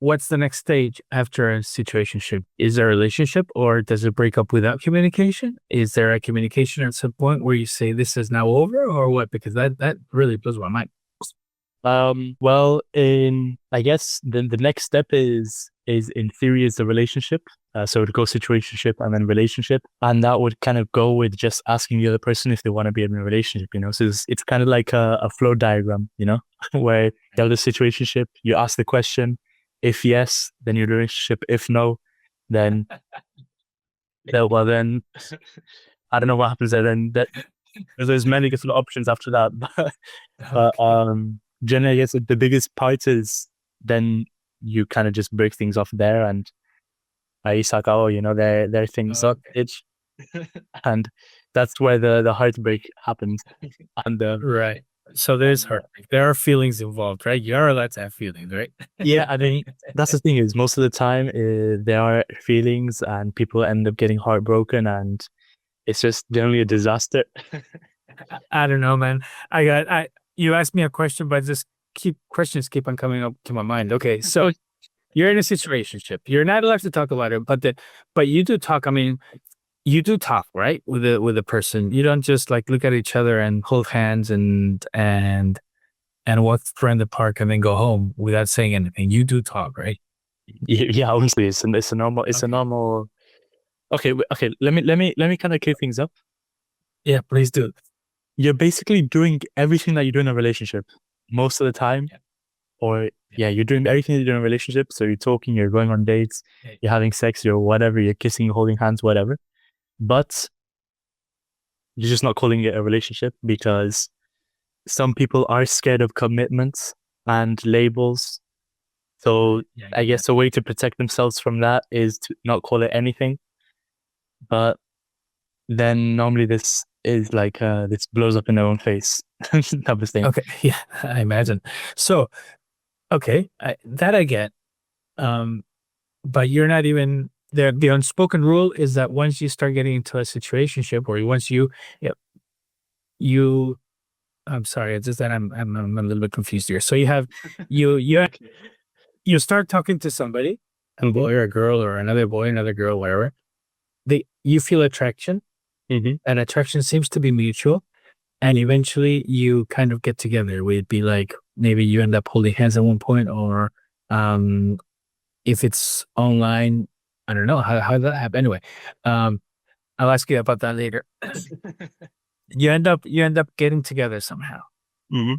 what's the next stage after a situationship? Is there a relationship, or does it break up without communication? Is there a communication at some point where you say this is now over, or what? Because that really blows my mind. Well, in I guess the next step is in theory is the relationship. So it would go situationship and then relationship, and that would kind of go with just asking the other person if they want to be in a relationship. So it's kind of like a flow diagram, where you have the situationship, you ask the question, if yes, then you're in a relationship. If no, then well then I don't know what happens there. Then there's many different options after that, but generally, I guess the biggest part is then you kind of just break things off there, and it's like, oh, there are things up, Okay. it's and that's where the heartbreak happens. And Right. So there's heartbreak. There are feelings involved, right? You're allowed to have feelings, right? yeah, I mean, that's the thing is most of the time there are feelings, and people end up getting heartbroken, and it's just generally a disaster. I don't know, man. You asked me a question, but just questions keep on coming up to my mind. Okay, so you're in a situationship. You're not allowed to talk about it, but you do talk. I mean, you do talk, right? With a person. You don't just like look at each other and hold hands and walk around the park and then go home without saying anything. You do talk, right? Yeah, honestly, it's a Okay. normal. Okay, okay. Let me kind of clear things up. Yeah, please do. You're basically doing everything that you do in a relationship most of the time, Yeah. or Yeah. yeah, you're doing everything you do in a relationship. So you're talking, you're going on dates, Yeah. you're having sex, you're whatever, you're kissing, you're holding hands, whatever. But you're just not calling it a relationship because some people are scared of commitments and labels. So Yeah. I Yeah. guess a way to protect themselves from that is to not call it anything. But then normally this is like this blows up in their own face type of thing. Okay. Yeah, I imagine. So, okay, that I get. Um, but you're not even there. The unspoken rule is that once you start getting into a situationship, or once yeah, you, I'm sorry, it's just that I'm a little bit confused here. So you you start talking to somebody, a Mm-hmm. boy or a girl or another boy, another girl, whatever. You feel attraction, Mm-hmm. and attraction seems to be mutual. And eventually you kind of get together. Would be like maybe you end up holding hands at one point, or um, if it's online, I don't know how that happen. Anyway, um, I'll ask you about that later. You end up getting together somehow. Mm-hmm.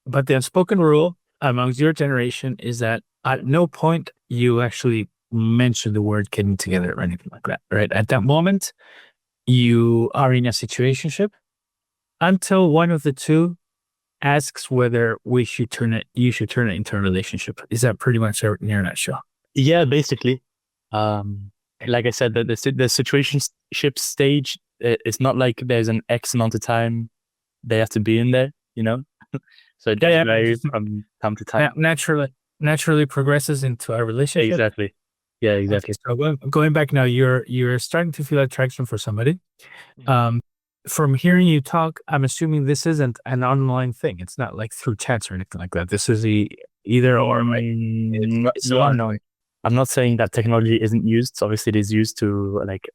But the unspoken rule amongst your generation is that at no point you actually mention the word getting together or anything like that. Right at that moment, you are in a situationship until one of the two asks whether you should turn it into a relationship. Is that pretty much everything in a nutshell? Yeah, basically. Um, like I said, the situationship stage, it's not like there's an X amount of time they have to be in there, So it Yeah, does yeah. vary from time to time. Naturally progresses into a relationship. Exactly. Yeah, Okay, exactly. so going back now, you're starting to feel attraction for somebody. Mhm. Um, from hearing you talk, I'm assuming this isn't an online thing. It's not like through chats or anything like that. This is either or, right? It's No, online. no. I'm not saying that technology isn't used. Obviously, it is used to like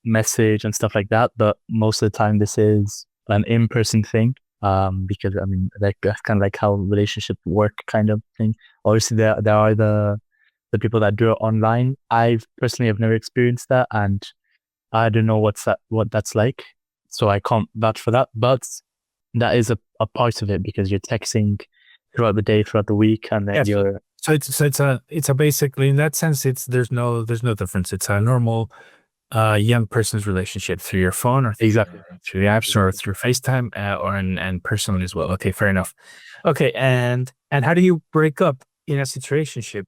message and stuff like that, but most of the time this is an in-person thing. Because I mean, like that's kind of like how relationships work, kind of thing. Obviously, there are the people that do it online. I've personally have never experienced that, and I don't know what that's like, so I can't vouch for that. But that is a part of it because you're texting throughout the day, throughout the week, and then Yes. you're So it's a basically in that sense, there's no difference. It's a normal young person's relationship through your phone, or exactly. through the apps, or through FaceTime, or and personally as well. Okay, fair enough. Okay, and how do you break up in a situationship?